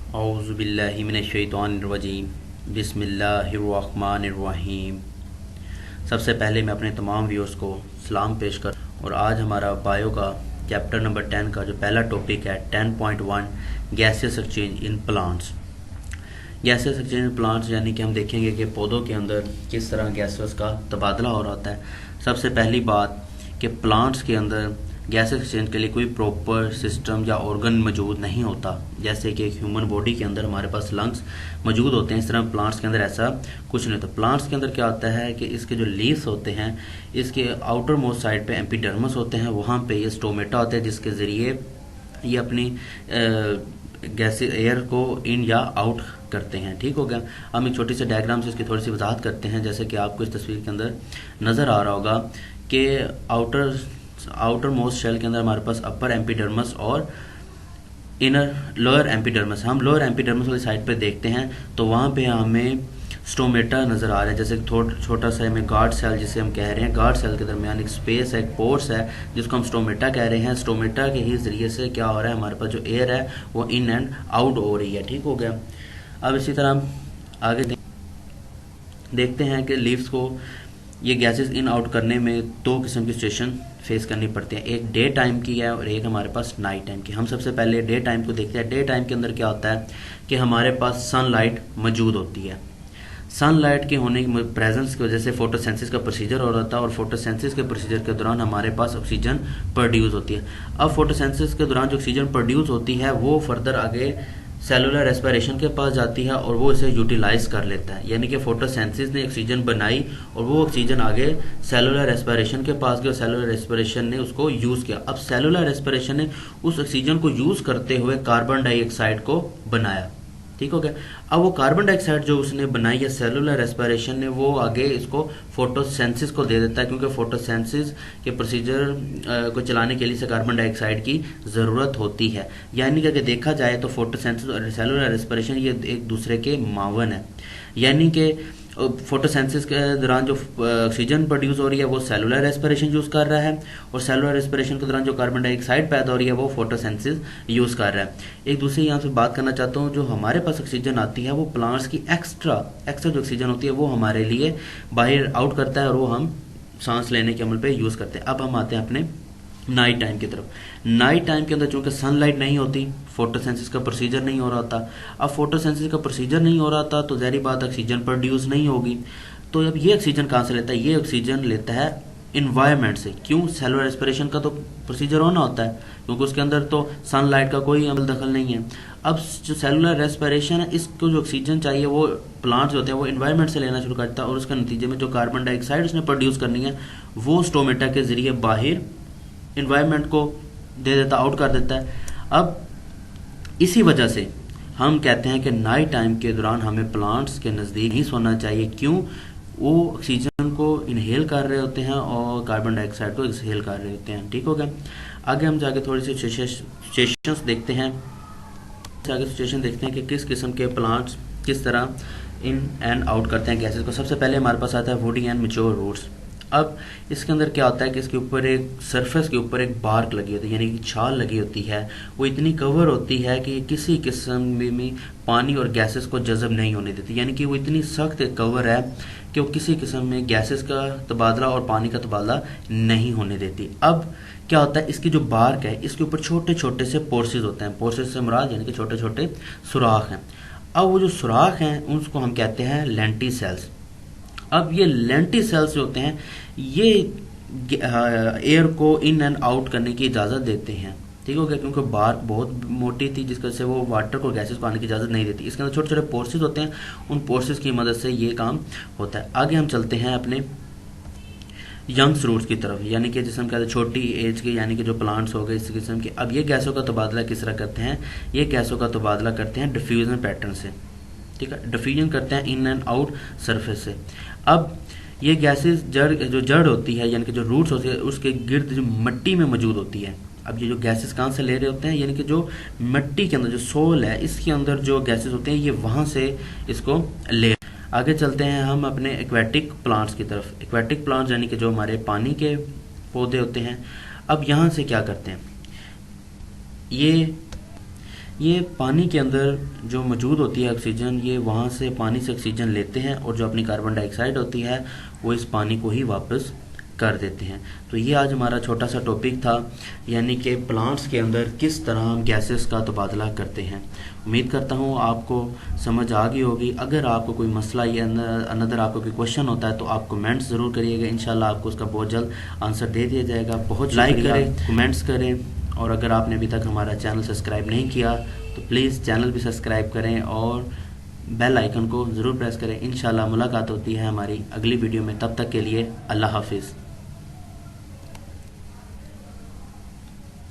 औज़ुबिल्लाहि मिनश्शैतानिर्रजीम बिस्मिल्लाहिर्रहमानिर्रहीम। सबसे पहले मैं अपने तमाम व्यूअर्स को सलाम पेश कर और आज हमारा बायो का चैप्टर नंबर 10 का जो पहला टॉपिक है 10.1 gaseous exchange in plants. Gaseous exchange in plants यानी कि हम देखेंगे कि पौधों के अंदर किस तरह गैसेस का तबादला हो रहा होता है। सबसे पहली बात कि प्लांट्स के अंदर गैस एक्सचेंज के लिए कोई प्रॉपर सिस्टम या ऑर्गन मौजूद नहीं होता। जैसे कि एक ह्यूमन बॉडी के अंदर हमारे पास लंग्स मौजूद होते हैं, इस तरह प्लांट्स के अंदर ऐसा कुछ नहीं होता। प्लांट्स के अंदर क्या होता है कि इसके जो लीव्स होते हैं, इसके आउटर मोस्ट साइड पे एपिडर्मिस होते हैं, वहाँ पे ये स्टोमेटा होते हैं जिसके ज़रिए ये अपनी गैस एयर को इन या आउट करते हैं। ठीक हो गया। हम एक छोटी सी डायग्राम से इसकी थोड़ी सी वजाहत करते हैं। जैसे कि आपको इस तस्वीर के अंदर नज़र आ रहा होगा कि आउटर मोस्ट शेल के अंदर हमारे पास अपर एपिडर्मिस और इनर लोअर एपिडर्मिस। हम लोअर एपिडर्मिस वाली साइड पे देखते हैं तो वहाँ पे हमें स्टोमेटा नज़र आ रहा है। जैसे छोटा सा हमें गार्ड सेल जिसे हम कह रहे हैं, गार्ड सेल के दरमियान एक स्पेस है, एक पोर्स है जिसको हम स्टोमेटा कह रहे हैं। स्टोमेटा के ही ज़रिए से क्या हो रहा है, हमारे पास जो एयर है वो इन एंड आउट हो रही है। ठीक हो गया। अब इसी तरह हम आगे देखते हैं कि लीव्स को ये गैसेस इन आउट करने में दो किस्म की सिचुएशन फेस करनी पड़ती है। एक डे टाइम की है और एक हमारे पास नाइट टाइम की। हम सबसे पहले डे टाइम को देखते हैं। डे टाइम के अंदर क्या होता है कि हमारे पास सनलाइट मौजूद होती है। सनलाइट के होने की प्रेजेंस की वजह से फोटोसेंसिस का प्रोसीजर हो रहा था और फोटोसेंसिस के प्रोसीजर के दौरान हमारे पास ऑक्सीजन प्रोड्यूस होती है। अब फोटोसेंसिस के दौरान जो ऑक्सीजन प्रोड्यूस होती है वो फर्दर आगे सेलुलर रेस्पिरेशन के पास जाती है और वो इसे यूटिलाइज कर लेता है। यानी कि फोटोसेंसिस ने ऑक्सीजन बनाई और वो ऑक्सीजन आगे सेलुलर रेस्पिरेशन के पास गया और सेलुलर रेस्पिरेशन ने उसको यूज़ किया। अब सेलुलर रेस्पिरेशन ने उस ऑक्सीजन को यूज़ करते हुए कार्बन डाइऑक्साइड को बनाया। ठीक हो गया। अब वो कार्बन डाइऑक्साइड जो उसने बनाई है सेलुलर रेस्पिरेशन ने, वो आगे इसको फोटोसेंसिस को दे देता है, क्योंकि फोटोसेंसिस के प्रोसीजर को चलाने के लिए से कार्बन डाइऑक्साइड की ज़रूरत होती है। यानी कि अगर देखा जाए तो फोटोसेंसिस और सेलुलर रेस्पिरेशन ये एक दूसरे के मावन है। यानी कि फोटोसेंसिस के दौरान जो ऑक्सीजन प्रोड्यूस हो रही है वो सेलुलर रेस्पिरेशन यूज़ कर रहा है और सेलुलर रेस्पिरेशन के दौरान जो कार्बन डाइऑक्साइड पैदा हो रही है वो फोटोसेंसिस यूज़ कर रहा है। एक दूसरी यहाँ से बात करना चाहता हूँ, जो हमारे पास ऑक्सीजन आती है वो प्लांट्स की एक्स्ट्रा जो ऑक्सीजन होती है वो हमारे लिए बाहर आउट करता है और वो हम सांस लेने के अमल पे यूज़ करते हैं। अब हम आते हैं अपने नाइट टाइम की तरफ। नाइट टाइम के अंदर चूंकि सनलाइट नहीं होती, फोटोसेंसिस का प्रोसीजर नहीं हो रहा था। अब फोटोसेंसिस का प्रोसीजर नहीं हो रहा था तो ज़ाहिर बात ऑक्सीजन प्रोड्यूस नहीं होगी। तो अब ये ऑक्सीजन कहाँ से लेता है? ये ऑक्सीजन लेता है इन्वायरमेंट से। क्यों? सेलुलर रेस्पिरेशन का तो प्रोसीजर होना होता है क्योंकि उसके अंदर तो सनलाइट का कोई अमल दखल नहीं है। अब जो सेलुलर रेस्पिरेशन है, इसको जो ऑक्सीजन चाहिए वो प्लांट्स होते हैं वो इन्वायरमेंट से लेना शुरू करता है और उसके नतीजे में जो कार्बन डाइऑक्साइड उसने प्रोड्यूस करनी है वो स्टोमेटा के जरिए बाहर इन्वायरमेंट को दे देता, आउट कर देता है। अब इसी वजह से हम कहते हैं कि नाइट टाइम के दौरान हमें प्लांट्स के नज़दीक ही सोना चाहिए। क्यों? वो ऑक्सीजन को इनहेल कर रहे होते हैं और कार्बन डाइऑक्साइड को एक्सहेल कर रहे होते हैं। ठीक हो गया। आगे हम जाके थोड़ी सी सिचुएशंस देखते हैं। आगे सिचुएशन देखते हैं कि किस किस्म के प्लांट्स किस तरह इन एंड आउट करते हैं गैसेस को। सबसे पहले हमारे पास आता है वुडी एंड मैच्योर रूट्स। अब इसके अंदर क्या होता है कि इसके ऊपर एक सरफेस के ऊपर एक बार्क लगी होती है, यानी कि छाल लगी होती है। वो इतनी कवर होती है कि किसी किस्म में पानी और गैसेस को जज़ब नहीं होने देती। यानी कि वो इतनी सख्त कवर है कि वो किसी किस्म में गैसेस का तबादला और पानी का तबादला नहीं होने देती। अब क्या होता है, इसकी जो बार्क है इसके ऊपर छोटे छोटे से पोर्सेज होते हैं। पोर्सेज से मुराद यानी कि छोटे छोटे सुराख हैं। अब वो जो सुराख हैं उसको हम कहते हैं लेंटी सेल्स। अब ये लेंटी सेल्स जो होते हैं ये एयर को इन एंड आउट करने की इजाज़त देते हैं। ठीक हो गया। क्योंकि बार्क बहुत मोटी थी जिसकी वजह से वो वाटर को गैसेस को आने की इजाज़त नहीं देती। इसके अंदर छोटे छोटे पोर्सेज होते हैं, उन पोर्सेज की मदद से ये काम होता है। आगे हम चलते हैं अपने यंग्स रूट्स की तरफ, यानी कि जिसे हम कहते हैं छोटी एज के, यानी कि जो प्लांट्स हो गए इस किस्म के। अब ये गैसों का तबादला किस तरह करते हैं? ये गैसों का तबादला करते हैं डिफ्यूजन पैटर्न से। ठीक है, डिफ्यूजन करते हैं इन एंड आउट सरफेस से। अब ये गैसेस जड़ होती है, यानी कि जो रूट्स होती है उसके गिर्द जो मिट्टी में मौजूद होती है। अब ये जो गैसेस कहाँ से ले रहे होते हैं? यानी कि जो मिट्टी के अंदर जो सोल है इसके अंदर जो गैसेस होते हैं ये वहाँ से इसको ले। आगे चलते हैं हम अपने एक्वेटिक प्लांट्स की तरफ। एक्वेटिक प्लांट्स यानी कि जो हमारे पानी के पौधे होते हैं। अब यहाँ से क्या करते हैं, ये पानी के अंदर जो मौजूद होती है ऑक्सीजन, ये वहाँ से पानी से ऑक्सीजन लेते हैं और जो अपनी कार्बन डाइऑक्साइड होती है वो इस पानी को ही वापस कर देते हैं। तो ये आज हमारा छोटा सा टॉपिक था, यानी कि प्लांट्स के अंदर किस तरह हम गैसेस का तबादला करते हैं। उम्मीद करता हूँ आपको समझ आ गई होगी। अगर आपको कोई मसला या अनदर आपको कोई क्वेश्चन होता है तो आप कमेंट्स ज़रूर करिएगा, इंशाल्लाह आपको उसका बहुत जल्द आंसर दे दिया जाएगा। बहुत लाइक करें, कमेंट्स करें, और अगर आपने अभी तक हमारा चैनल सब्सक्राइब नहीं किया तो प्लीज़ चैनल भी सब्सक्राइब करें और बेल आइकन को ज़रूर प्रेस करें। इंशाल्लाह मुलाकात होती है हमारी अगली वीडियो में, तब तक के लिए अल्लाह हाफिज़।